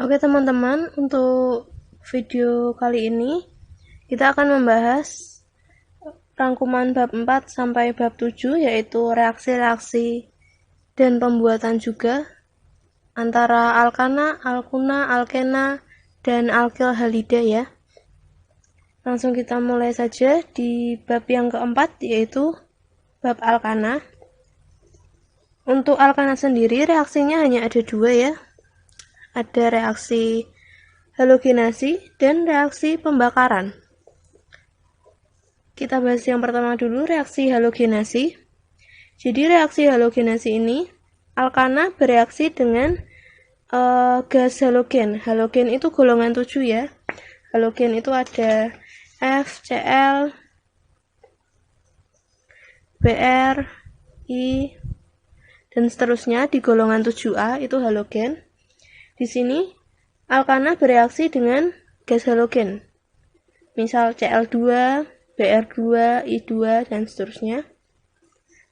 Oke teman-teman, untuk video kali ini kita akan membahas rangkuman bab 4 sampai bab 7, yaitu reaksi-reaksi dan pembuatan juga antara alkana, alkuna, alkena, dan alkyl halida ya. Langsung kita mulai saja di bab yang keempat, yaitu bab alkana. Untuk alkana sendiri reaksinya hanya ada dua ya. Ada reaksi halogenasi dan reaksi pembakaran. Kita bahas yang pertama dulu, reaksi halogenasi. Jadi reaksi halogenasi ini, alkana bereaksi dengan gas halogen. Halogen itu golongan 7 ya. Halogen itu ada F, Cl, Br, I, dan seterusnya di golongan 7A itu halogen. Di sini alkana bereaksi dengan gas halogen. Misal Cl2, Br2, I2 dan seterusnya.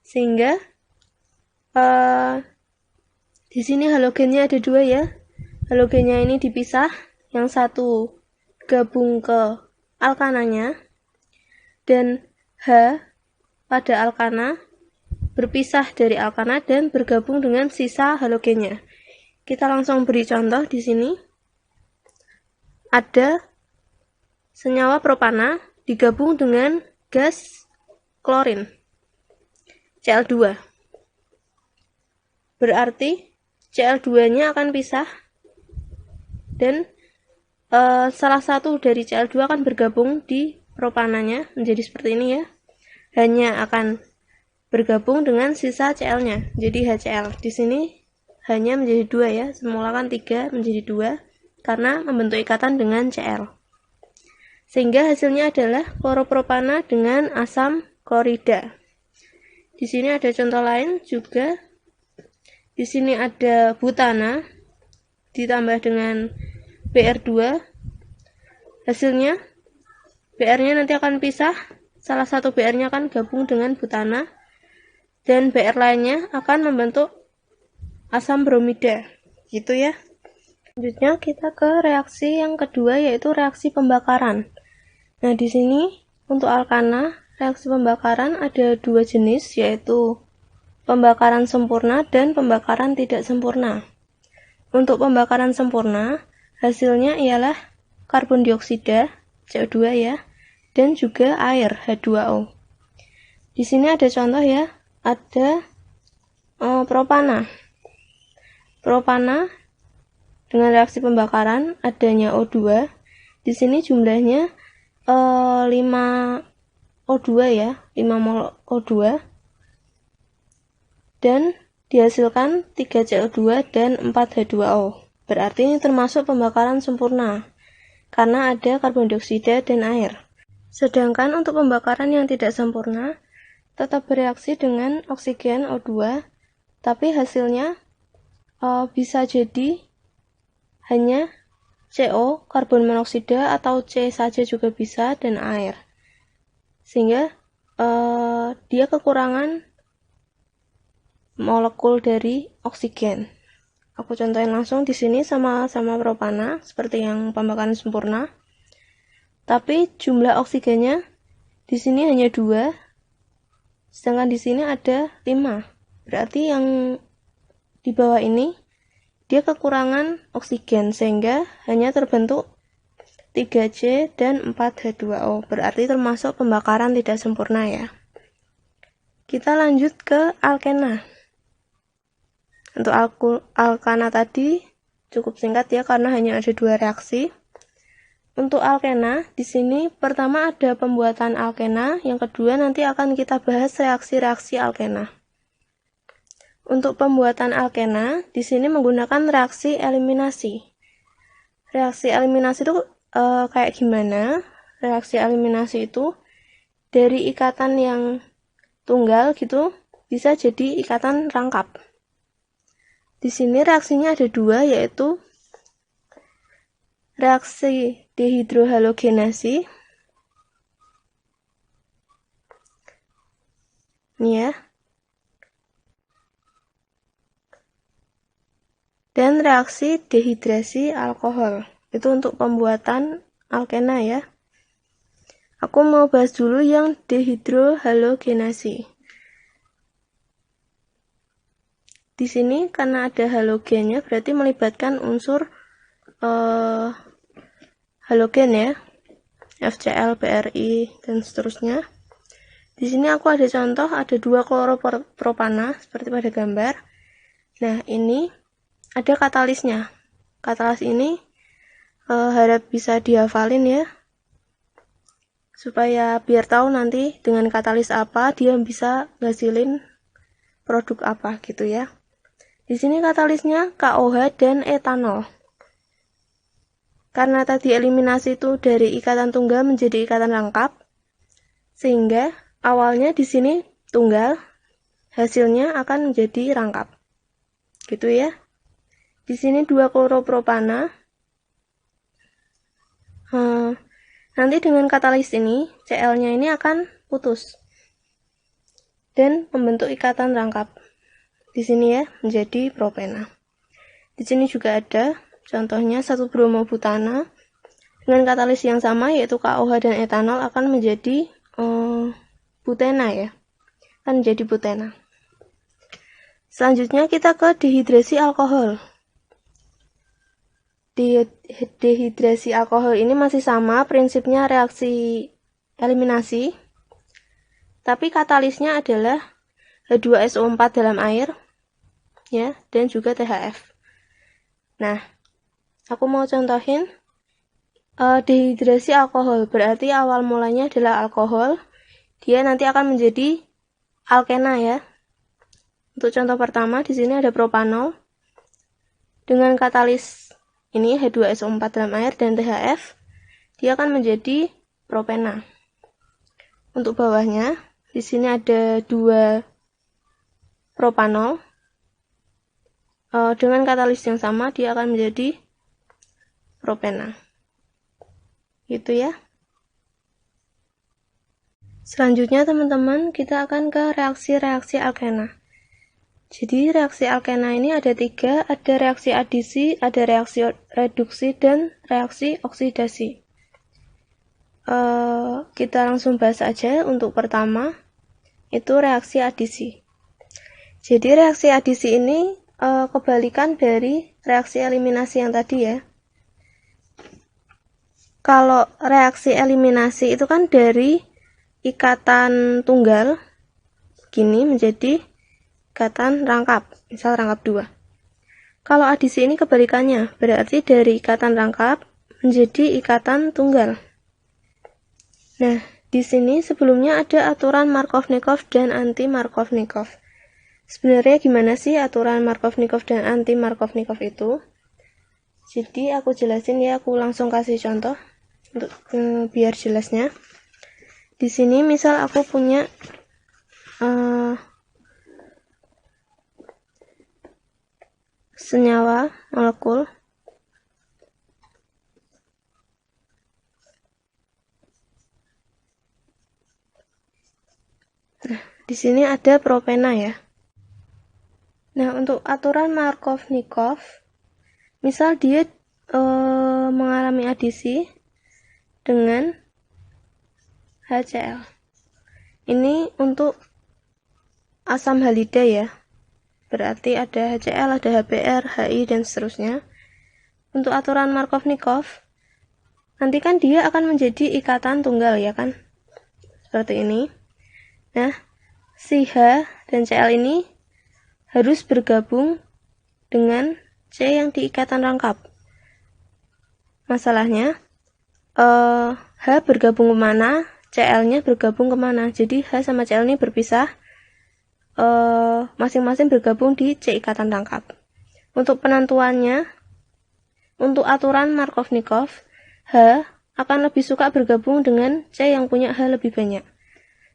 Sehingga di sini halogennya ada dua ya. Halogennya ini dipisah, yang satu gabung ke alkananya dan H pada alkana berpisah dari alkana dan bergabung dengan sisa halogennya. Kita langsung beri contoh di sini. Ada senyawa propana digabung dengan gas klorin Cl2. Berarti Cl2-nya akan pisah dan salah satu dari Cl2 akan bergabung di propananya menjadi seperti ini ya. Hanya akan bergabung dengan sisa Cl-nya, jadi HCl. Di sini hanya menjadi 2 ya, semula kan 3 menjadi 2 karena membentuk ikatan dengan Cl. Sehingga hasilnya adalah kloropropana dengan asam klorida. Di sini ada contoh lain juga. Di sini ada butana ditambah dengan Br2. Hasilnya Br-nya nanti akan pisah. Salah satu Br-nya akan gabung dengan butana dan Br lainnya akan membentuk asam bromida. Gitu ya. Selanjutnya kita ke reaksi yang kedua, yaitu reaksi pembakaran. Nah, di sini untuk alkana, reaksi pembakaran ada dua jenis, yaitu pembakaran sempurna dan pembakaran tidak sempurna. Untuk pembakaran sempurna, hasilnya ialah karbon dioksida, CO2 ya, dan juga air, H2O. Di sini ada contoh ya, ada propana. Propana dengan reaksi pembakaran adanya O2. Di sini jumlahnya 5 O2 ya, 5 mol O2. Dan dihasilkan 3 Cl2 dan 4 H2O. Berarti ini termasuk pembakaran sempurna karena ada karbon dioksida dan air. Sedangkan untuk pembakaran yang tidak sempurna tetap bereaksi dengan oksigen O2, tapi hasilnya bisa jadi hanya CO, karbon monoksida, atau C saja juga bisa, dan air. Sehingga dia kekurangan molekul dari oksigen. Aku contohin langsung di sini sama-sama propana seperti yang pembakaran sempurna. Tapi jumlah oksigennya di sini hanya 2, sedangkan di sini ada 5. Berarti yang di bawah ini dia kekurangan oksigen sehingga hanya terbentuk 3C dan 4H2O. Berarti termasuk pembakaran tidak sempurna ya. Kita lanjut ke alkena. Untuk alkana tadi cukup singkat ya karena hanya ada 2 reaksi. Untuk alkena di sini pertama ada pembuatan alkena, yang kedua nanti akan kita bahas reaksi-reaksi alkena. Untuk pembuatan alkena di sini menggunakan reaksi eliminasi. Reaksi eliminasi itu kayak gimana? Reaksi eliminasi itu dari ikatan yang tunggal gitu bisa jadi ikatan rangkap. Di sini reaksinya ada 2, yaitu reaksi dehidrohalogenasi. Ini ya. dan reaksi dehidrasi alkohol. Itu untuk pembuatan alkena ya. Aku mau bahas dulu yang dehidrohalogenasi. Di sini karena ada halogennya berarti melibatkan unsur halogen ya, FCl, Bri, dan seterusnya. Di sini aku ada contoh, ada 2 kloropropana seperti pada gambar. Nah, ini ada katalisnya. Katalis ini harap bisa dihafalin ya, supaya biar tahu nanti dengan katalis apa dia bisa ngasilin produk apa gitu ya. Di sini katalisnya KOH dan etanol. Karena tadi eliminasi itu dari ikatan tunggal menjadi ikatan rangkap, sehingga awalnya di sini tunggal, hasilnya akan menjadi rangkap. Gitu ya. Di sini 2 kloropropana. Nanti dengan katalis ini, Cl-nya ini akan putus dan membentuk ikatan rangkap. Di sini ya, menjadi propena. Di sini juga ada contohnya 1 bromobutana dengan katalis yang sama yaitu KOH dan etanol akan menjadi butena ya. Akan menjadi butena. Selanjutnya kita ke dehidrasi alkohol. Dehidrasi alkohol ini masih sama prinsipnya reaksi eliminasi, tapi katalisnya adalah H2SO4 dalam air ya, dan juga THF. Nah, aku mau contohin dehidrasi alkohol, berarti awal mulanya adalah alkohol, dia nanti akan menjadi alkena ya. Untuk contoh pertama di sini ada propanol dengan katalis ini H2SO4 dalam air dan THF, dia akan menjadi propena. Untuk bawahnya di sini ada 2 propanol dengan katalis yang sama, dia akan menjadi propena. Gitu ya. Selanjutnya teman-teman, kita akan ke reaksi-reaksi alkena. Jadi reaksi alkena ini ada 3, ada reaksi adisi, ada reaksi reduksi, dan reaksi oksidasi. Kita langsung bahas aja. Untuk pertama, itu reaksi adisi. Jadi reaksi adisi ini kebalikan dari reaksi eliminasi yang tadi ya. Kalau reaksi eliminasi itu kan dari ikatan tunggal gini menjadi ikatan rangkap, misal rangkap 2. Kalau adisi ini kebalikannya, berarti dari ikatan rangkap menjadi ikatan tunggal. Nah, di sini sebelumnya ada aturan Markovnikov dan anti-Markovnikov. Sebenarnya gimana sih aturan Markovnikov dan anti-Markovnikov itu? Jadi aku jelasin ya, aku langsung kasih contoh untuk biar jelasnya. Di sini misal aku punya senyawa molekul di sini ada propena ya. Nah, untuk aturan Markovnikov, misal dia mengalami adisi dengan HCl. Ini untuk asam halida ya. Berarti ada HCl, ada HBr, HI, dan seterusnya. Untuk aturan Markovnikov, nanti kan dia akan menjadi ikatan tunggal ya kan? Seperti ini. Nah, si H dan Cl ini harus bergabung dengan C yang di ikatan rangkap. Masalahnya, H bergabung kemana, Cl-nya bergabung kemana. Jadi H sama Cl ini berpisah, masing-masing bergabung di C ikatan rangkap. Untuk penentuannya, untuk aturan Markovnikov, H akan lebih suka bergabung dengan C yang punya H lebih banyak.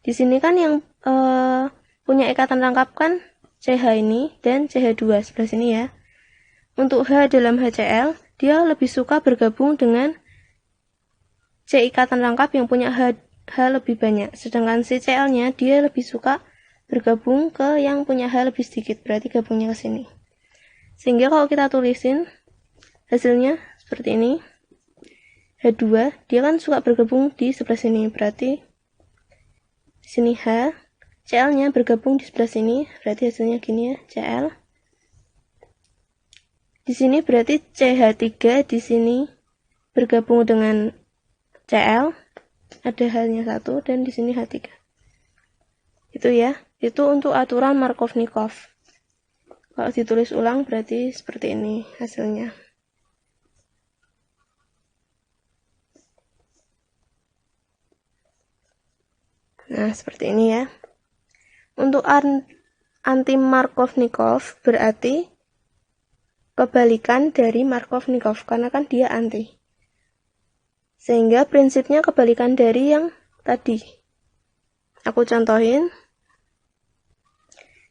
Di sini kan yang punya ikatan rangkap kan CH ini dan CH2 sebelah sini ya. Untuk H dalam HCl, dia lebih suka bergabung dengan C ikatan rangkap yang punya H lebih banyak. Sedangkan si Cl-nya dia lebih suka bergabung ke yang punya H lebih sedikit, berarti gabungnya ke sini. Sehingga kalau kita tulisin hasilnya seperti ini. H2 dia kan suka bergabung di sebelah sini, berarti di sini H, Cl-nya bergabung di sebelah sini, berarti hasilnya gini ya, Cl. Di sini berarti CH3 di sini bergabung dengan Cl, ada H-nya 1 dan di sini H3. Itu ya, itu untuk aturan Markovnikov. Kalau ditulis ulang berarti seperti ini hasilnya. Nah, seperti ini ya. Untuk anti-Markovnikov berarti kebalikan dari Markovnikov, karena kan dia anti. Sehingga prinsipnya kebalikan dari yang tadi. Aku contohin.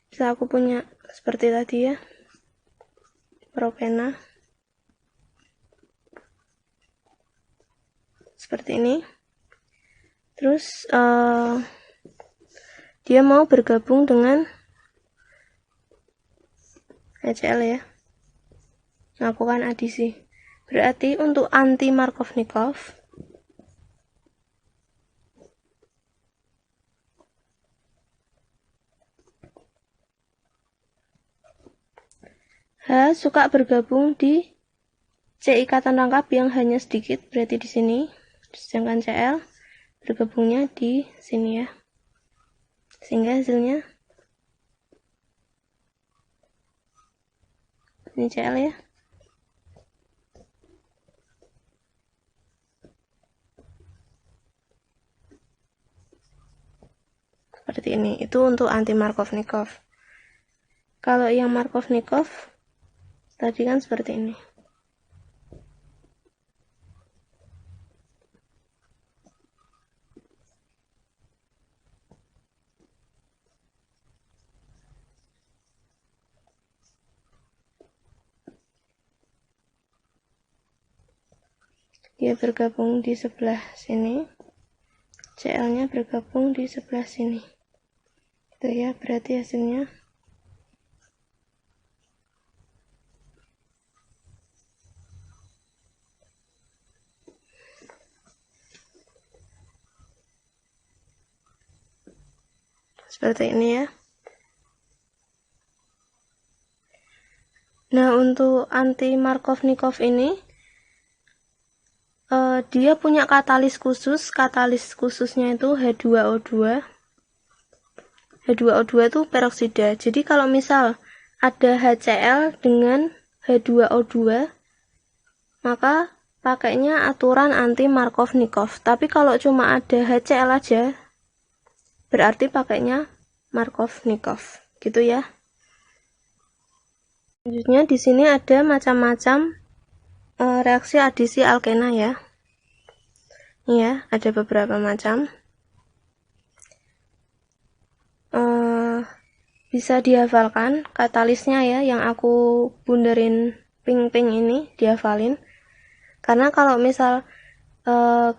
Bisa aku punya seperti tadi ya. Propena. Seperti ini. Terus dia mau bergabung dengan HCl ya, melakukan adisi. Berarti untuk anti Markovnikov H suka bergabung di C ikatan rangkap yang hanya sedikit, berarti di sini. Sedangkan Cl bergabungnya di sini ya. Sehingga hasilnya ini Cl ya. Seperti ini. Itu untuk anti Markovnikov. Kalau yang Markovnikov tadi kan seperti ini. Dia bergabung di sebelah sini, Cl-nya bergabung di sebelah sini. Itu ya, berarti hasilnya seperti ini ya. Nah, untuk anti Markovnikov ini dia punya katalis khusus. Katalis khususnya itu H2O2. H2O2 itu peroksida. Jadi kalau misal ada HCl dengan H2O2, maka pakainya aturan anti Markovnikov. Tapi kalau cuma ada HCl aja, berarti pakainya Markovnikov. Gitu ya. Selanjutnya di sini ada macam-macam reaksi adisi alkena ya. Ini ya, ada beberapa macam. Bisa dihafalkan katalisnya ya, yang aku bunderin pink-pink ini dihafalin. Karena kalau misal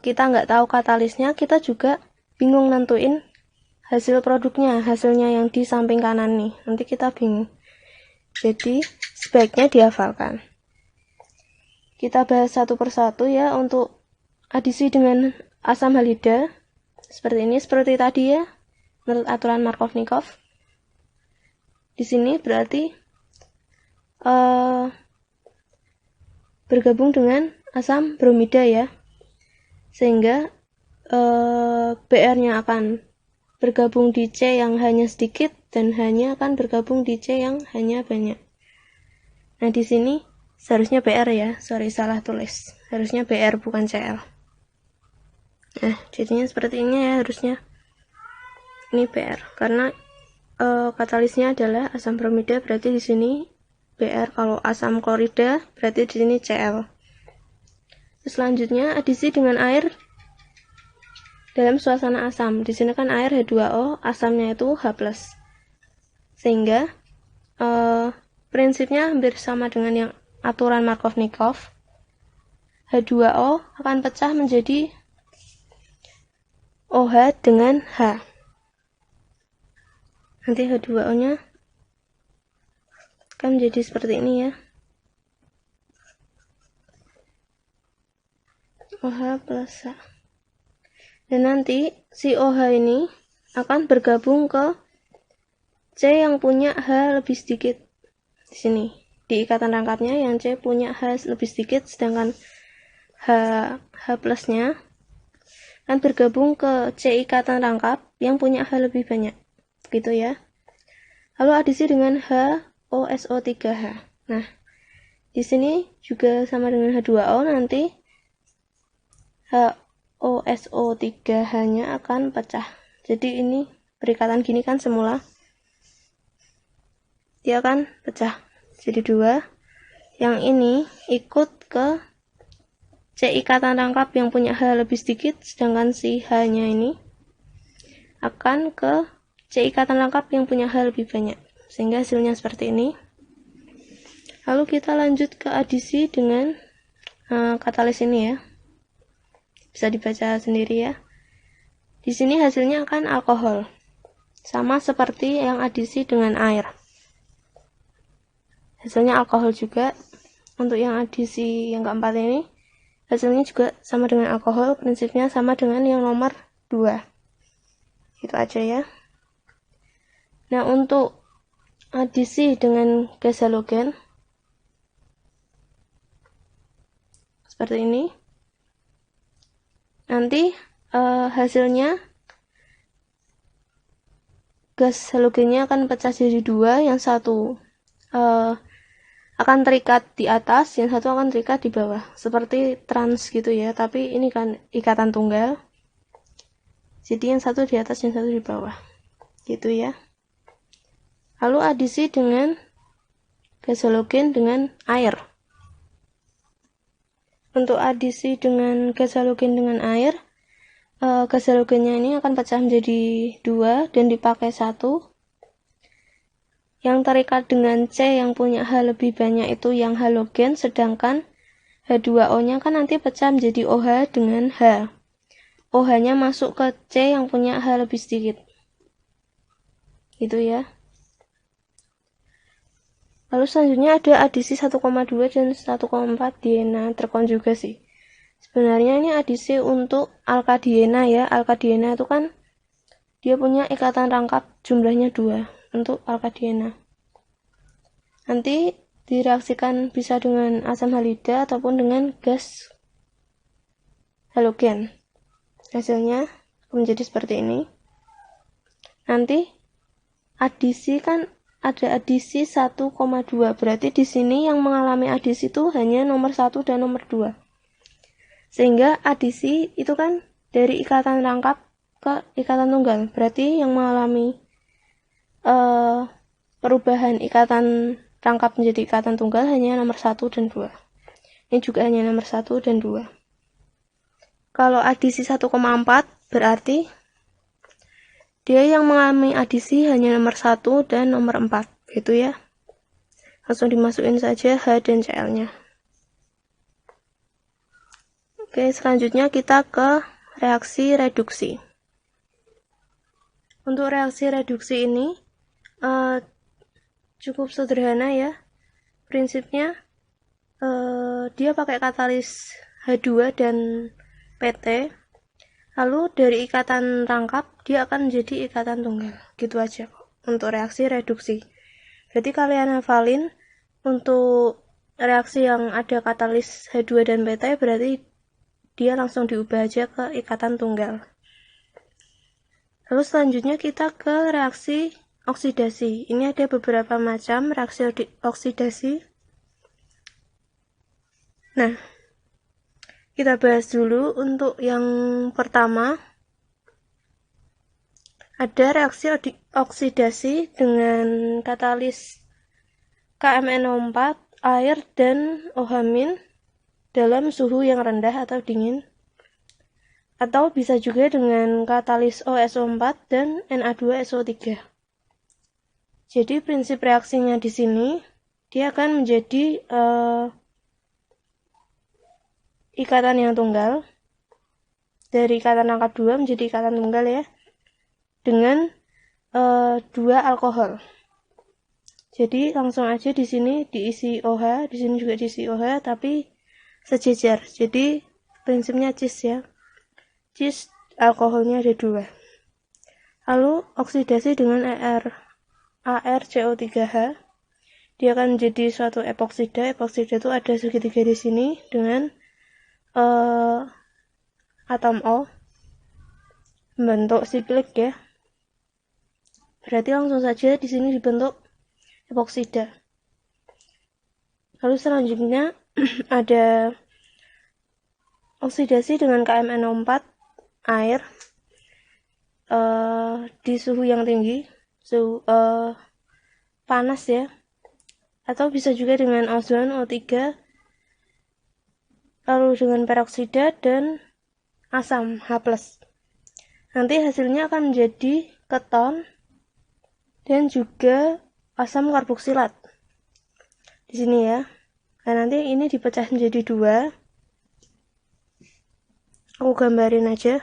kita nggak tahu katalisnya, kita juga bingung nentuin hasil produknya, hasilnya yang di samping kanan nih. Nanti kita bingung. Jadi sebaiknya dihafalkan. Kita bahas satu persatu ya. Untuk adisi dengan asam halida seperti ini, seperti tadi ya, menurut aturan Markovnikov. Di sini berarti bergabung dengan asam bromida ya, sehingga Br-nya akan bergabung di C yang hanya sedikit dan H-nya akan bergabung di C yang hanya banyak. Nah, di sini seharusnya Br ya, sorry salah tulis, harusnya Br bukan Cl. Nah, jadinya seperti ini ya, harusnya ini Br, karena katalisnya adalah asam bromida, berarti di sini Br. Kalau asam klorida berarti di sini Cl. Selanjutnya adisi dengan air dalam suasana asam. Di sini kan air H2O, asamnya itu H+. Sehingga prinsipnya hampir sama dengan yang aturan Markovnikov. H2O akan pecah menjadi OH dengan H. Nanti H2O-nya Kan jadi seperti ini ya. OH plus H. Dan nanti si OH ini akan bergabung ke C yang punya H lebih sedikit. Di sini, di ikatan rangkapnya yang C punya H lebih sedikit, sedangkan H plusnya akan bergabung ke C ikatan rangkap yang punya H lebih banyak. Gitu ya. Lalu adisi dengan HOSO3H. Nah, di sini juga sama dengan H2O, nanti HOSO3H-nya akan pecah. Jadi ini perikatan gini kan semula. Dia akan pecah. Jadi 2. Yang ini ikut ke C ikatan rangkap yang punya H lebih sedikit, sedangkan si H-nya ini akan ke C ikatan rangkap yang punya H lebih banyak. Sehingga hasilnya seperti ini. Lalu kita lanjut ke adisi dengan katalis ini ya. Bisa dibaca sendiri ya. Di sini hasilnya akan alkohol. Sama seperti yang adisi dengan air. Hasilnya alkohol juga. Untuk yang adisi yang keempat ini, hasilnya juga sama dengan alkohol. Prinsipnya sama dengan yang nomor 2. Itu aja ya. Nah, untuk adisi dengan gas halogen seperti ini. Nanti hasilnya gas halogennya akan pecah jadi 2, yang satu akan terikat di atas, yang satu akan terikat di bawah, seperti trans gitu ya, tapi ini kan ikatan tunggal, jadi yang satu di atas, yang satu di bawah, gitu ya. Lalu adisi dengan gas halogen dengan air. Untuk adisi dengan gas halogen dengan air, gas halogennya ini akan pecah menjadi 2 dan dipakai 1. Yang terikat dengan C yang punya H lebih banyak itu yang halogen, sedangkan H2O-nya kan nanti pecah menjadi OH dengan H. OH-nya masuk ke C yang punya H lebih sedikit. Gitu ya. Lalu selanjutnya ada adisi 1,2 dan 1,4 diena terkonjugasi. Sebenarnya ini adisi untuk alkadiena ya. Alkadiena itu kan dia punya ikatan rangkap jumlahnya 2 untuk alkadiena. Nanti direaksikan bisa dengan asam halida ataupun dengan gas halogen. Hasilnya menjadi seperti ini. Nanti adisi kan ada adisi 1,2. Berarti di sini yang mengalami adisi itu hanya nomor 1 dan nomor 2. Sehingga adisi itu kan dari ikatan rangkap ke ikatan tunggal. Berarti yang mengalami perubahan ikatan rangkap menjadi ikatan tunggal hanya nomor 1 dan 2. Ini juga hanya nomor 1 dan 2. Kalau adisi 1,4 berarti dia yang mengalami adisi hanya nomor 1 dan nomor 4, gitu ya. Langsung dimasukin saja H dan Cl-nya. Oke, selanjutnya kita ke reaksi reduksi. Untuk reaksi reduksi ini cukup sederhana ya. Prinsipnya dia pakai katalis H2 dan PT. Lalu dari ikatan rangkap dia akan menjadi ikatan tunggal. Gitu aja kok untuk reaksi reduksi. Berarti kalian hafalin untuk reaksi yang ada katalis H2 dan PT berarti dia langsung diubah aja ke ikatan tunggal. Lalu selanjutnya kita ke reaksi oksidasi. Ini ada beberapa macam reaksi oksidasi. Nah, kita bahas dulu untuk yang pertama. Ada reaksi oksidasi dengan katalis KMnO4, air, dan OH- dalam suhu yang rendah atau dingin. Atau bisa juga dengan katalis OSO4 dan Na2SO3. Jadi prinsip reaksinya di sini, dia akan menjadi ikatan yang tunggal. Dari ikatan rangkap 2 menjadi ikatan tunggal ya. Dengan 2 alkohol. Jadi langsung aja di sini diisi OH, di sini juga diisi OH, tapi sejajar. Jadi prinsipnya cis ya. Cis alkoholnya ada 2. Lalu oksidasi dengan ArCO3H. Dia akan menjadi suatu epoksida. Epoksida itu ada segitiga di sini dengan atom O membentuk siklik ya. Berarti langsung saja di sini dibentuk epoksida. Lalu selanjutnya ada oksidasi dengan KMnO4 air di suhu yang tinggi, suhu panas ya, atau bisa juga dengan ozon O3, lalu dengan peroksida dan asam H+. Nanti hasilnya akan menjadi keton dan juga asam karboksilat di sini ya. Nah, nanti ini dipecah menjadi 2. Aku gambarin aja.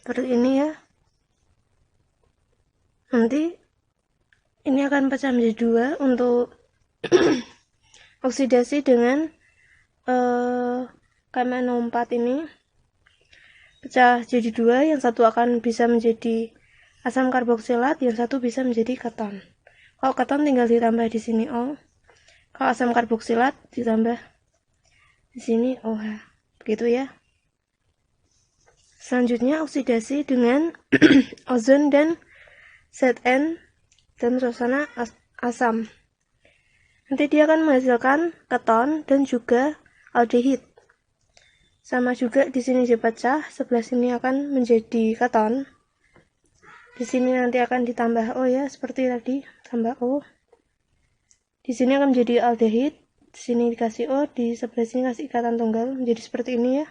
Seperti ini ya. Nanti ini akan pecah menjadi 2 untuk oksidasi dengan KMnO4 ini pecah jadi 2, yang satu akan bisa menjadi asam karboksilat, yang satu bisa menjadi keton. Kalau keton tinggal ditambah di sini O, kalau asam karboksilat ditambah di sini OH, begitu ya. Selanjutnya oksidasi dengan ozon dan Zn dan suasana asam. Nanti dia akan menghasilkan keton dan juga aldehid. Sama juga di sini dipecah, sebelah sini akan menjadi keton. Di sini nanti akan ditambah O ya, seperti tadi, tambah O. Di sini akan menjadi aldehid, di sini dikasih O, di sebelah sini kasih ikatan tunggal, menjadi seperti ini ya.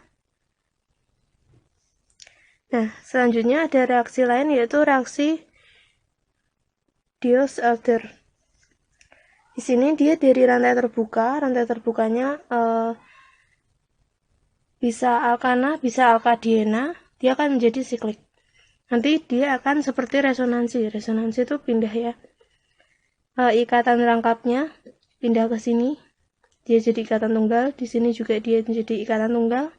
Nah, selanjutnya ada reaksi lain, yaitu reaksi Diels-Alder. Di sini dia dari rantai terbukanya bisa alkana, bisa alkadiena, dia akan menjadi siklik. Nanti dia akan seperti resonansi. Resonansi itu pindah ya. Ikatan rangkapnya pindah ke sini, dia jadi ikatan tunggal. Di sini juga dia menjadi ikatan tunggal.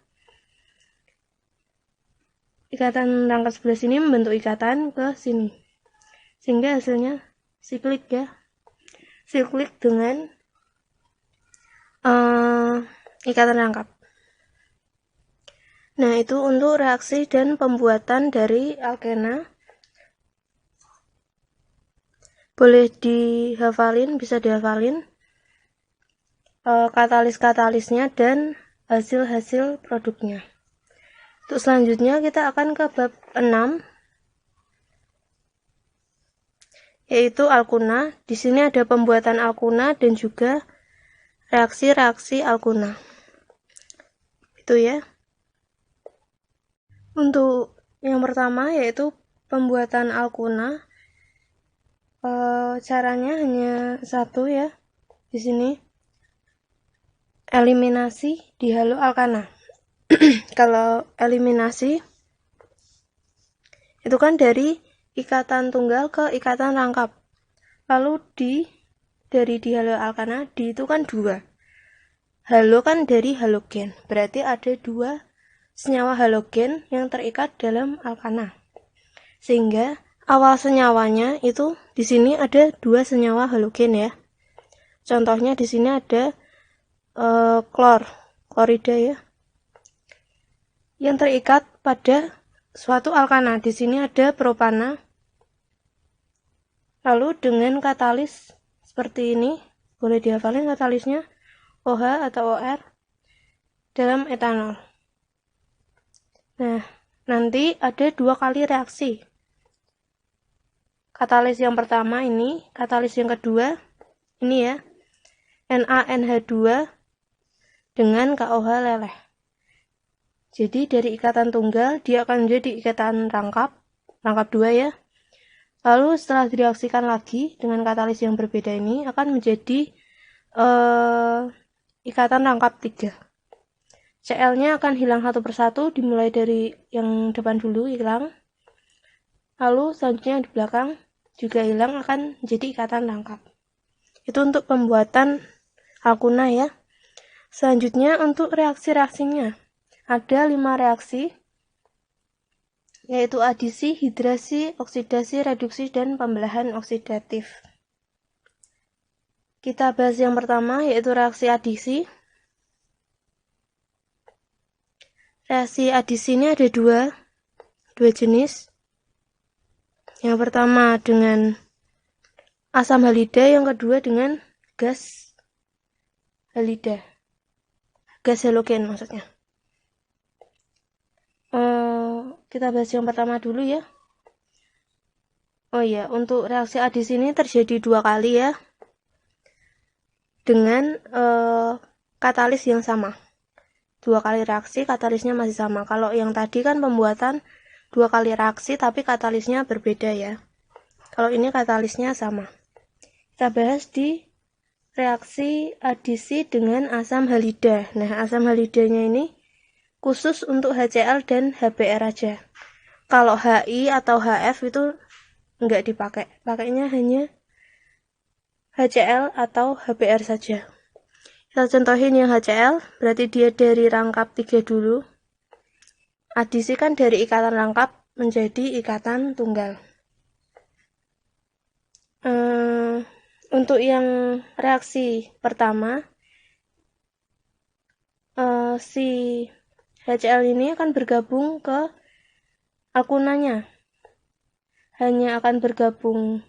Ikatan rangkap sebelah sini membentuk ikatan ke sini, sehingga hasilnya siklik ya. Siklik dengan ikatan rangkap. Nah, itu untuk reaksi dan pembuatan dari alkena. Boleh dihafalin, bisa dihafalin katalis-katalisnya dan hasil-hasil produknya. Untuk selanjutnya kita akan ke bab 6, yaitu alkuna. Di sini ada pembuatan alkuna dan juga reaksi-reaksi alkuna. Itu ya. Untuk yang pertama yaitu pembuatan alkuna. Caranya hanya satu ya. Di sini eliminasi dihalo alkana. Kalau eliminasi itu kan dari ikatan tunggal ke ikatan rangkap. Lalu dari dihalo alkana, di itu kan 2. Halo kan dari halogen. Berarti ada 2 senyawa halogen yang terikat dalam alkana. Sehingga awal senyawanya itu di sini ada 2 senyawa halogen ya. Contohnya di sini ada klorida ya, yang terikat pada suatu alkana. Di sini ada propana. Lalu dengan katalis seperti ini, boleh dihafalin katalisnya OH atau OR dalam etanol. Nah, nanti ada 2 kali reaksi. Katalis yang pertama ini, katalis yang kedua ini ya, NaNH2 dengan KOH leleh. Jadi dari ikatan tunggal dia akan menjadi ikatan rangkap 2 ya. Lalu setelah direaksikan lagi dengan katalis yang berbeda ini akan menjadi ikatan rangkap 3. Cl-nya akan hilang satu persatu, dimulai dari yang depan dulu hilang. Lalu selanjutnya di belakang juga hilang, akan menjadi ikatan rangkap. Itu untuk pembuatan alkuna ya. Selanjutnya untuk reaksi-reaksinya. Ada 5 reaksi, yaitu adisi, hidrasi, oksidasi, reduksi, dan pembelahan oksidatif. Kita bahas yang pertama, yaitu reaksi adisi. Reaksi adisi ini ada dua jenis. Yang pertama dengan asam halida, yang kedua dengan gas halida. Gas halogen maksudnya. Kita bahas yang pertama dulu ya. Oh iya, untuk reaksi adisi ini terjadi 2 kali ya, dengan katalis yang sama. 2 kali reaksi, katalisnya masih sama. Kalau yang tadi kan pembuatan 2 kali reaksi tapi katalisnya berbeda ya. Kalau ini katalisnya sama. Kita bahas di reaksi adisi dengan asam halida. Nah, asam halidanya ini khusus untuk HCl dan HBr aja. Kalau HI atau HF itu enggak dipakai. Pakainya hanya HCl atau HBr saja. Kita contohin yang HCl, berarti dia dari rangkap 3 dulu. Adisi kan dari ikatan rangkap menjadi ikatan tunggal. Untuk yang reaksi pertama, si HCl ini akan bergabung ke alkunanya. Hanya akan bergabung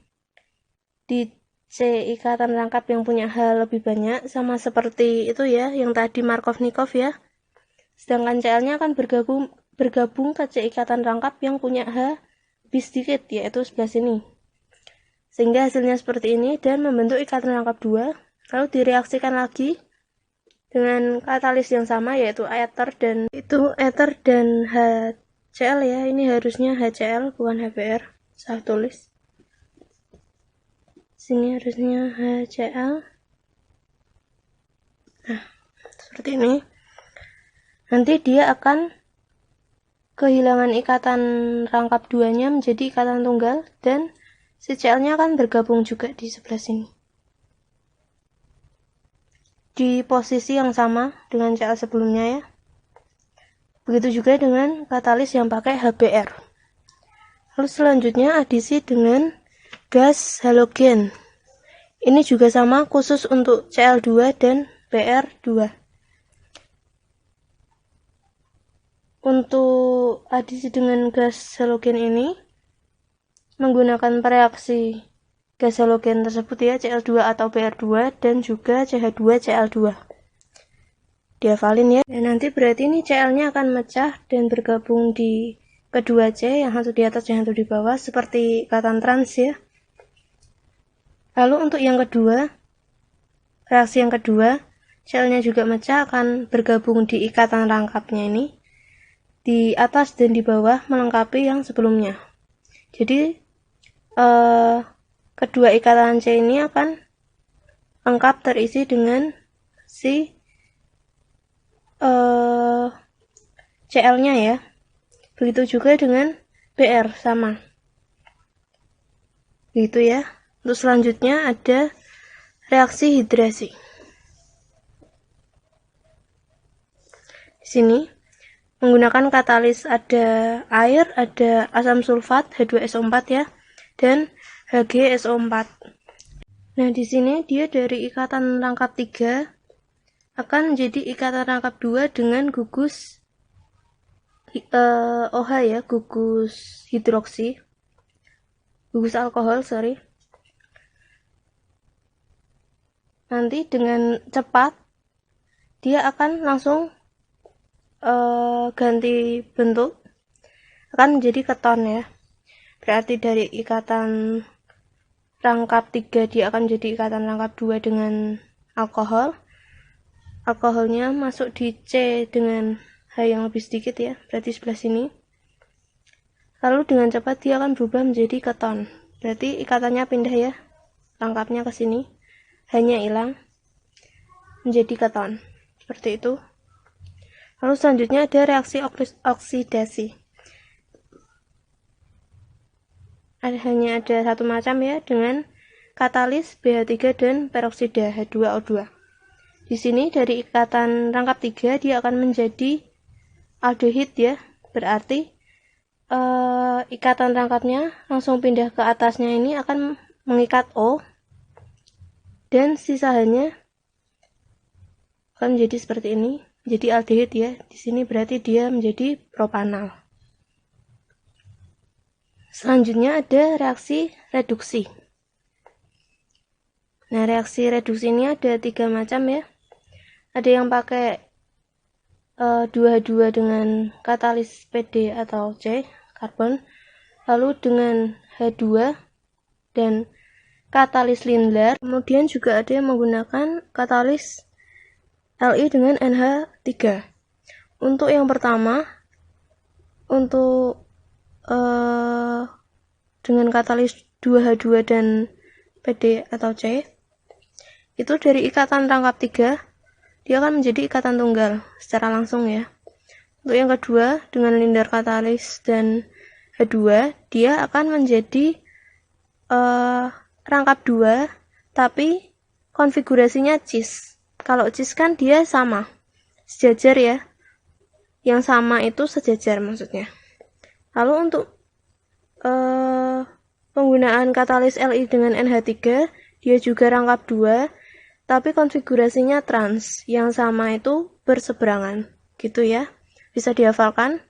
di C ikatan rangkap yang punya H lebih banyak, sama seperti itu ya, yang tadi Markovnikov ya. Sedangkan Cl-nya akan bergabung ke C ikatan rangkap yang punya H lebih sedikit, yaitu sebelah sini. Sehingga hasilnya seperti ini dan membentuk ikatan rangkap 2. Lalu direaksikan lagi dengan katalis yang sama, yaitu ether dan HCl ya. Ini harusnya HCl bukan HBr. Saya tulis. Sini harusnya HCl. Nah, seperti ini. Nanti dia akan kehilangan ikatan rangkap 2-nya menjadi ikatan tunggal, dan si Cl-nya akan bergabung juga di sebelah sini. Di posisi yang sama dengan Cl sebelumnya ya. Begitu juga dengan katalis yang pakai HBr. Lalu selanjutnya adisi dengan gas halogen. Ini juga sama, khusus untuk Cl2 dan Br2. Untuk adisi dengan gas halogen ini menggunakan reaksi gas halogen tersebut ya, Cl2 atau Br2 dan juga CH2Cl2. Dihafalin ya. Dan nanti berarti ini Cl-nya akan mecah dan bergabung di kedua C, yang satu di atas yang satu di bawah, seperti ikatan trans ya. Lalu untuk yang kedua, reaksi yang kedua, Cl-nya juga mecah, akan bergabung di ikatan rangkapnya ini di atas dan di bawah, melengkapi yang sebelumnya. Jadi kedua ikatan C ini akan lengkap terisi dengan si Cl-nya ya. Begitu juga dengan Br, sama. Begitu ya. Untuk selanjutnya ada reaksi hidrasi. Di sini menggunakan katalis ada air, ada asam sulfat H2SO4 ya, dan HgSO4. Nah, di sini dia dari ikatan rangkap 3 akan menjadi ikatan rangkap 2 dengan gugus OH ya, gugus hidroksi. Gugus alkohol, sorry. Nanti dengan cepat dia akan langsung ganti bentuk, akan menjadi keton ya. Berarti dari ikatan rangkap 3 dia akan jadi ikatan rangkap 2 dengan alkohol. Alkoholnya masuk di C dengan H yang lebih sedikit ya, berarti sebelah sini. Lalu dengan cepat dia akan berubah menjadi keton. Berarti ikatannya pindah ya, rangkapnya ke sini, hanya hilang menjadi keton. Seperti itu. Lalu selanjutnya ada reaksi oksidasi. Hanya ada satu macam ya, dengan katalis BH3 dan peroksida H2O2. Di sini dari ikatan rangkap 3 dia akan menjadi aldehid ya, berarti ikatan rangkapnya langsung pindah ke atasnya ini akan mengikat O, dan sisanya akan menjadi seperti ini, jadi aldehid ya. Di sini berarti dia menjadi propanal. Selanjutnya ada reaksi reduksi. Nah, reaksi reduksi ini ada 3 macam ya. Ada yang pakai 2H2 dengan katalis PD atau C, karbon, lalu dengan H2 dan katalis Lindlar. Kemudian juga ada yang menggunakan katalis Li dengan NH3. Untuk yang pertama, untuk dengan katalis 2H2 dan PD atau C, itu dari ikatan rangkap 3 dia akan menjadi ikatan tunggal secara langsung ya. Untuk yang kedua, dengan lindar katalis dan H2, dia akan menjadi rangkap 2, tapi konfigurasinya cis. Kalau cis kan dia sama, sejajar ya. Yang sama itu sejajar maksudnya. Lalu untuk penggunaan katalis Li dengan NH3, dia juga rangkap 2, tapi konfigurasinya trans, yang sama itu berseberangan, gitu ya. Bisa dihafalkan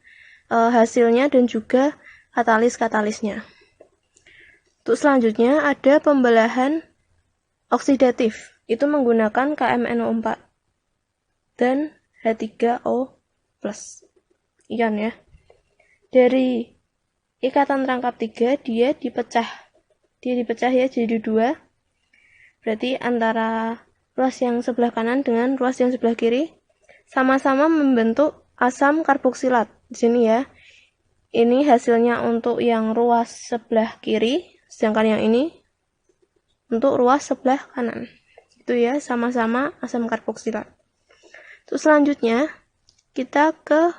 hasilnya dan juga katalis-katalisnya. Untuk selanjutnya ada pembelahan oksidatif, itu menggunakan KMNO4 dan H3O+, ion ya. Dari ikatan rangkap 3 dia dipecah ya jadi 2. Berarti antara ruas yang sebelah kanan dengan ruas yang sebelah kiri sama-sama membentuk asam karboksilat. Di sini ya. Ini hasilnya untuk yang ruas sebelah kiri, sedangkan yang ini untuk ruas sebelah kanan. Itu ya, sama-sama asam karboksilat. Terus selanjutnya kita ke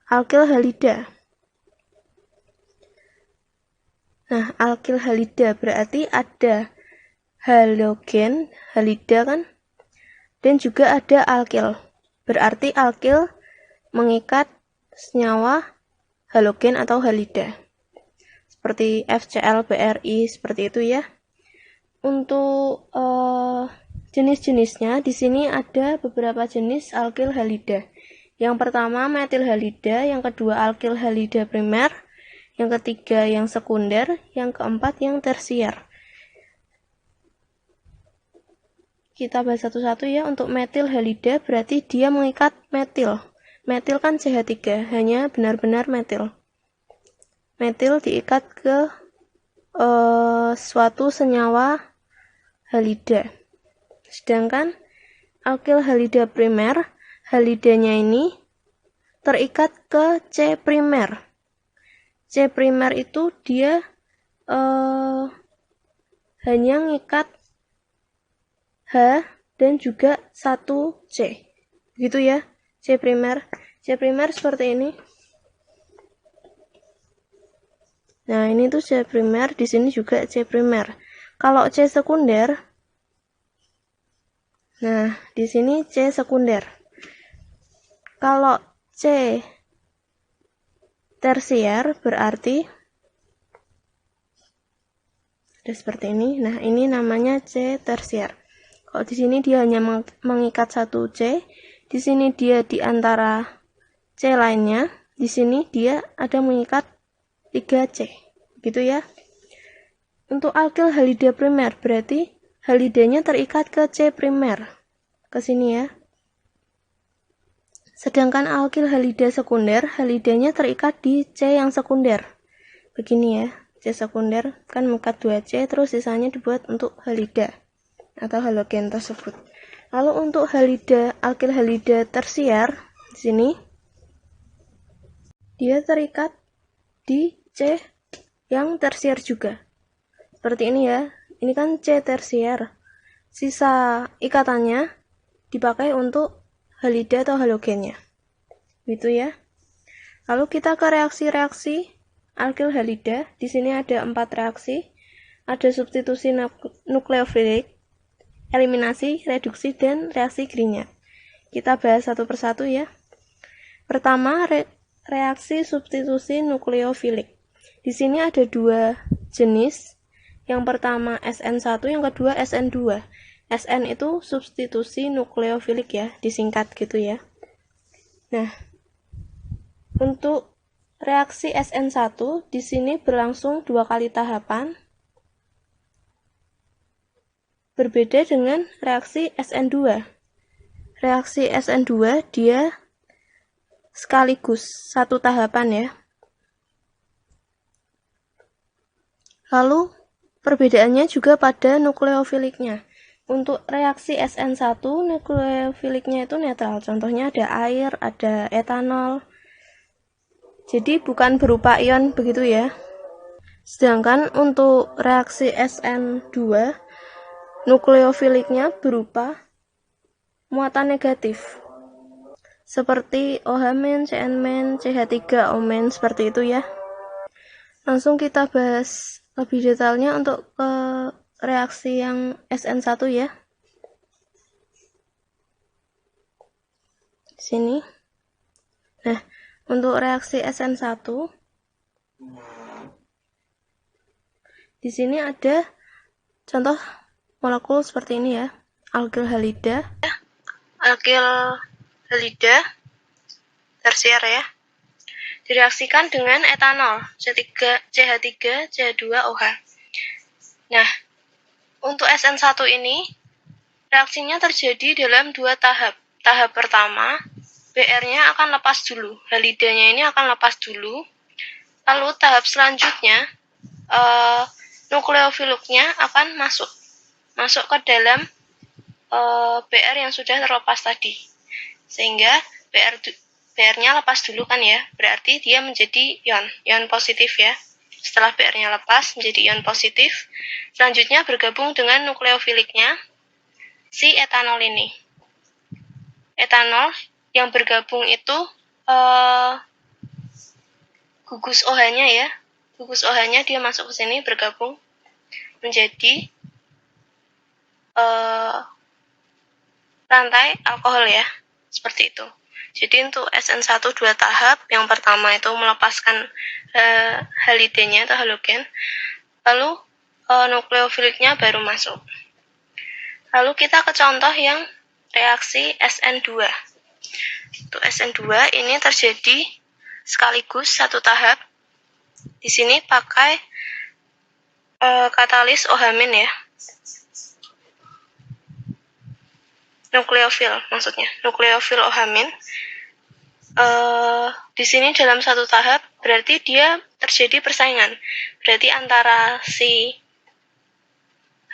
alkil halida. Nah, alkil halida berarti ada halogen, halida kan, dan juga ada alkil. Berarti alkil mengikat senyawa halogen atau halida. Seperti FCl, BRI, seperti itu ya. Untuk jenis-jenisnya, di sini ada beberapa jenis alkil halida. Yang pertama metil halida, yang kedua alkil halida primer, yang ketiga yang sekunder, yang keempat yang tersier. Kita bahas satu-satu ya. Untuk metil halida berarti dia mengikat metil. Metil kan CH3, hanya benar-benar metil. Metil diikat ke suatu senyawa halida. Sedangkan alkil halida primer, halidanya ini terikat ke C primer. C primer itu dia hanya ngikat H dan juga 1C. Gitu ya, C primer. C primer seperti ini. Nah, ini tuh C primer, di sini juga C primer. Kalau C sekunder, nah, di sini C sekunder. Kalau C tersier berarti ada seperti ini. Nah, ini namanya C tersier. Kalau di sini dia hanya mengikat 1C, di sini dia di antara C lainnya, di sini dia ada mengikat 3C. Gitu ya. Untuk alkil halida primer berarti halidanya terikat ke C primer. Ke sini ya. Sedangkan alkil halida sekunder, halidanya terikat di C yang sekunder. Begini ya. C sekunder kan mengikat 2C, terus sisanya dibuat untuk halida atau halogen tersebut. Lalu untuk halida, alkil halida tersier, di sini dia terikat di C yang tersier juga. Seperti ini ya. Ini kan C tersier. Sisa ikatannya dipakai untuk halida atau halogennya. Gitu ya. Lalu kita ke reaksi-reaksi alkil halida. Di sini ada 4 reaksi. Ada substitusi nukleofilik, eliminasi, reduksi, dan reaksi Grignard. Kita bahas satu persatu ya. Pertama, reaksi substitusi nukleofilik. Di sini ada 2 jenis. Yang pertama SN1, yang kedua SN2. SN itu substitusi nukleofilik ya, disingkat gitu ya. Nah, untuk reaksi SN1 di sini berlangsung 2 kali tahapan. Berbeda dengan reaksi SN2. Reaksi SN2 dia sekaligus satu tahapan ya. Lalu perbedaannya juga pada nukleofiliknya. Untuk reaksi SN1 nukleofiliknya itu netral. Contohnya ada air, ada etanol. Jadi bukan berupa ion begitu ya. Sedangkan untuk reaksi SN2 nukleofiliknya berupa muatan negatif seperti OH-, CN-, CH3O- seperti itu ya. Langsung kita bahas lebih detailnya untuk reaksi yang SN1 ya. Sini. Nah, untuk reaksi SN1 di sini ada contoh molekul seperti ini ya, alkil halida tersier ya, direaksikan dengan etanol CH3, CH2OH. Nah, untuk SN1 ini reaksinya terjadi dalam 2 tahap. Tahap pertama, BR-nya akan lepas dulu, halidanya ini akan lepas dulu. Lalu tahap selanjutnya, nukleofiliknya akan masuk ke dalam BR yang sudah terlepas tadi, sehingga BR-nya lepas dulu kan ya, berarti dia menjadi ion positif ya. Setelah BR-nya lepas menjadi ion positif, selanjutnya bergabung dengan nukleofiliknya si etanol ini. Etanol yang bergabung itu gugus OH-nya ya, gugus OH-nya dia masuk ke sini bergabung menjadi rantai alkohol ya, seperti itu. Jadi untuk SN1 2 tahap, yang pertama itu melepaskan halidenya atau halogen, lalu nukleofiliknya baru masuk. Lalu kita ke contoh yang reaksi SN2. Untuk SN2 ini terjadi sekaligus satu tahap. Di sini pakai katalis OH- ya. Nukleofil maksudnya, nukleofil OH-. Di sini dalam satu tahap berarti dia terjadi persaingan. Berarti antara si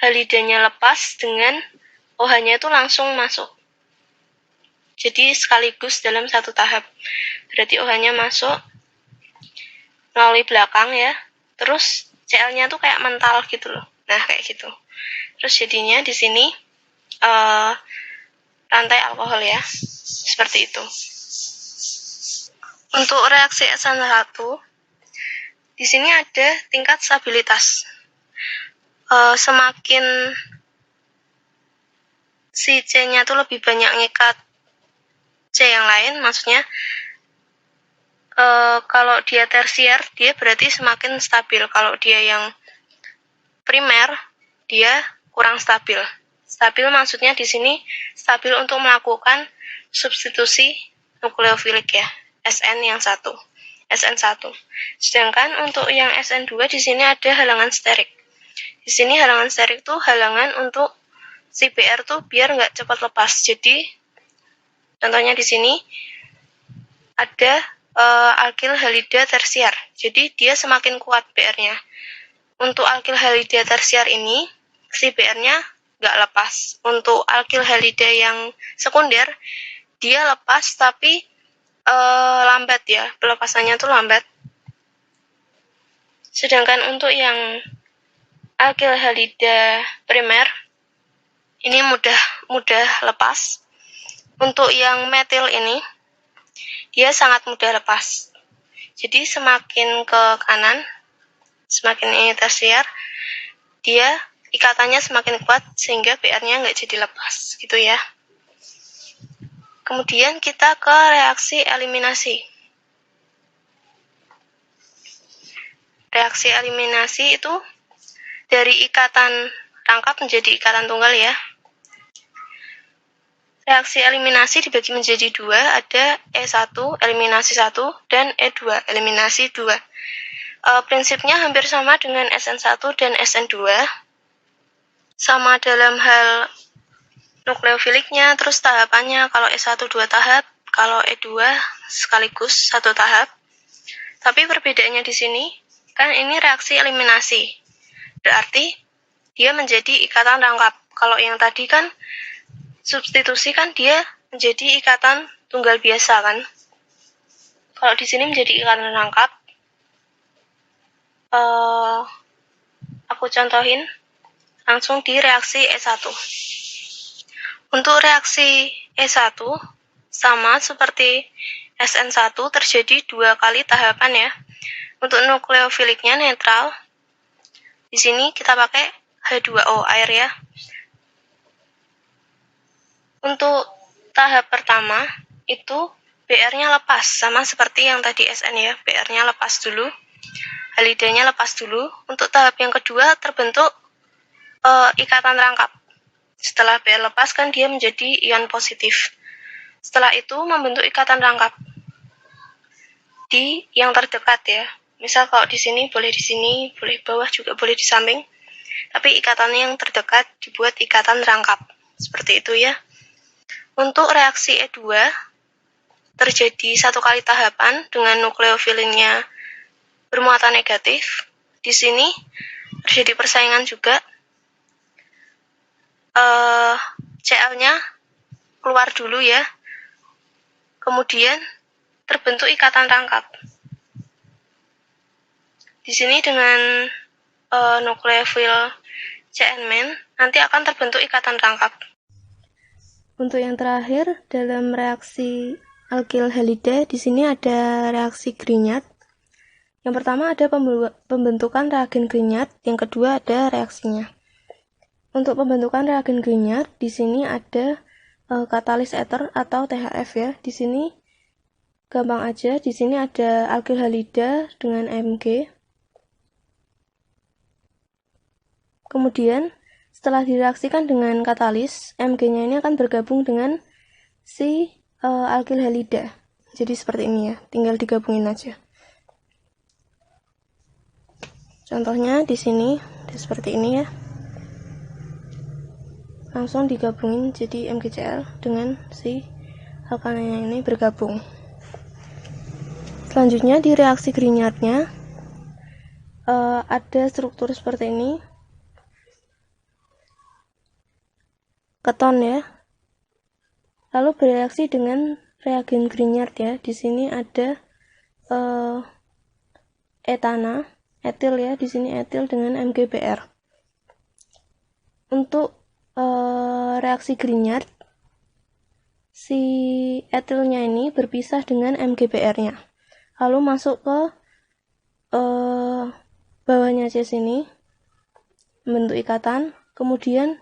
halidanya lepas dengan OH-nya itu langsung masuk. Jadi sekaligus dalam satu tahap. Berarti OH-nya masuk melalui belakang ya. Terus Cl-nya tuh kayak mental gitu loh. Nah, kayak gitu. Terus jadinya di sini rantai alkohol ya. Seperti itu. Untuk reaksi SN1 di sini ada tingkat stabilitas. Semakin si C-nya tuh lebih banyak ngikat C yang lain, maksudnya kalau dia tersier dia berarti semakin stabil. Kalau dia yang primer dia kurang stabil. Stabil maksudnya di sini stabil untuk melakukan substitusi nukleofilik ya, SN1. Sedangkan untuk yang SN2 di sini ada halangan sterik. Di sini halangan sterik tuh halangan untuk si BR tuh biar nggak cepat lepas. Jadi contohnya di sini ada alkil halida tersier. Jadi dia semakin kuat BR-nya. Untuk alkil halida tersier ini si BR-nya nggak lepas. Untuk alkil halida yang sekunder dia lepas tapi lambat ya, pelepasannya tuh lambat. Sedangkan untuk yang alkilhalida primer ini mudah lepas. Untuk yang metil ini dia sangat mudah lepas. Jadi semakin ke kanan, semakin ini tersiar, dia ikatannya semakin kuat sehingga BR-nya nggak jadi lepas, gitu ya. Kemudian kita ke reaksi eliminasi. Reaksi eliminasi itu dari ikatan rangkap menjadi ikatan tunggal ya. Reaksi eliminasi dibagi menjadi dua, ada E1 eliminasi 1 dan E2 eliminasi 2. Prinsipnya hampir sama dengan SN1 dan SN2. Sama dalam hal nukleofiliknya, terus tahapannya, kalau E1 2 tahap, kalau E2 sekaligus 1 tahap. Tapi perbedaannya di sini, kan ini reaksi eliminasi. Berarti dia menjadi ikatan rangkap. Kalau yang tadi kan substitusi, kan dia menjadi ikatan tunggal biasa kan. Kalau di sini menjadi ikatan rangkap. Aku contohin langsung di reaksi E1. Untuk reaksi E1 sama seperti SN1 terjadi 2 kali tahapan ya. Untuk nukleofiliknya netral. Di sini kita pakai H2O air ya. Untuk tahap pertama itu BR-nya lepas, sama seperti yang tadi SN ya, BR-nya lepas dulu, halidanya lepas dulu. Untuk tahap yang kedua terbentuk ikatan rangkap. Setelah BR lepas kan dia menjadi ion positif. Setelah itu membentuk ikatan rangkap di yang terdekat ya. Misal kalau di sini boleh di sini, boleh bawah juga boleh di samping. Tapi ikatannya yang terdekat dibuat ikatan rangkap. Seperti itu ya. Untuk reaksi E2 terjadi 1 kali tahapan dengan nukleofilinnya bermuatan negatif. Di sini terjadi persaingan juga. Cl-nya keluar dulu ya. Kemudian terbentuk ikatan rangkap. Di sini dengan nukleofil Cn- nanti akan terbentuk ikatan rangkap. Untuk yang terakhir dalam reaksi alkyl halida, di sini ada reaksi Grignard. Yang pertama ada pembentukan reagen Grignard, yang kedua ada reaksinya. Untuk pembentukan reagen Grignard, di sini ada katalis ether atau THF ya. Di sini gampang aja, di sini ada alkyl halida dengan Mg. Kemudian setelah direaksikan dengan katalis, Mg-nya ini akan bergabung dengan si alkyl halida. Jadi seperti ini ya, tinggal digabungin aja. Contohnya di sini seperti ini ya. Langsung digabungin jadi MgCl dengan si alkananya ini bergabung. Selanjutnya di reaksi Grignard-nya ada struktur seperti ini. Keton ya. Lalu bereaksi dengan reagen Grignard ya. Di sini ada etana, etil ya. Di sini etil dengan MgBr. Untuk reaksi Grignard, si etilnya ini berpisah dengan MgBr-nya. Lalu masuk ke bawahnya C sini, membentuk ikatan. Kemudian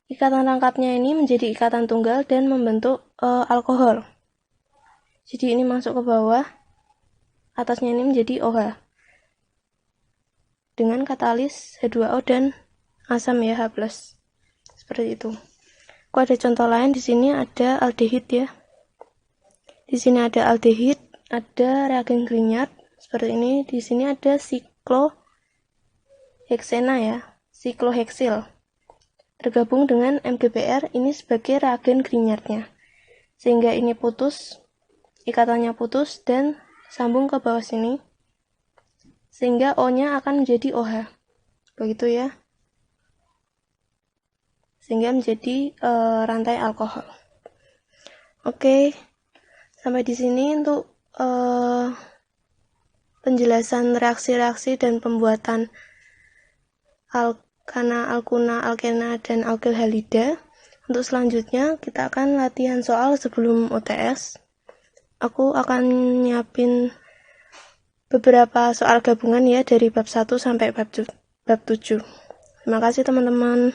ikatan rangkapnya ini menjadi ikatan tunggal dan membentuk alkohol. Jadi ini masuk ke bawah, atasnya ini menjadi OH. Dengan katalis H2O dan asam ya, H+. Seperti itu. Aku ada contoh lain, di sini ada aldehid ya. Di sini ada aldehid, ada reagen Grignard seperti ini. Di sini ada sikloheksena ya, sikloheksil. Tergabung dengan MgBr ini sebagai reagen Grignard-nya. Sehingga ini putus, ikatannya putus dan sambung ke bawah sini. Sehingga O-nya akan menjadi OH. Begitu ya. Sehingga menjadi rantai alkohol. Oke. Sampai di sini untuk penjelasan reaksi-reaksi dan pembuatan alkana, alkuna, alkena, dan alkyl halida. Untuk selanjutnya kita akan latihan soal sebelum UTS. Aku akan nyiapin beberapa soal gabungan ya dari bab 1 sampai bab 7. Terima kasih teman-teman.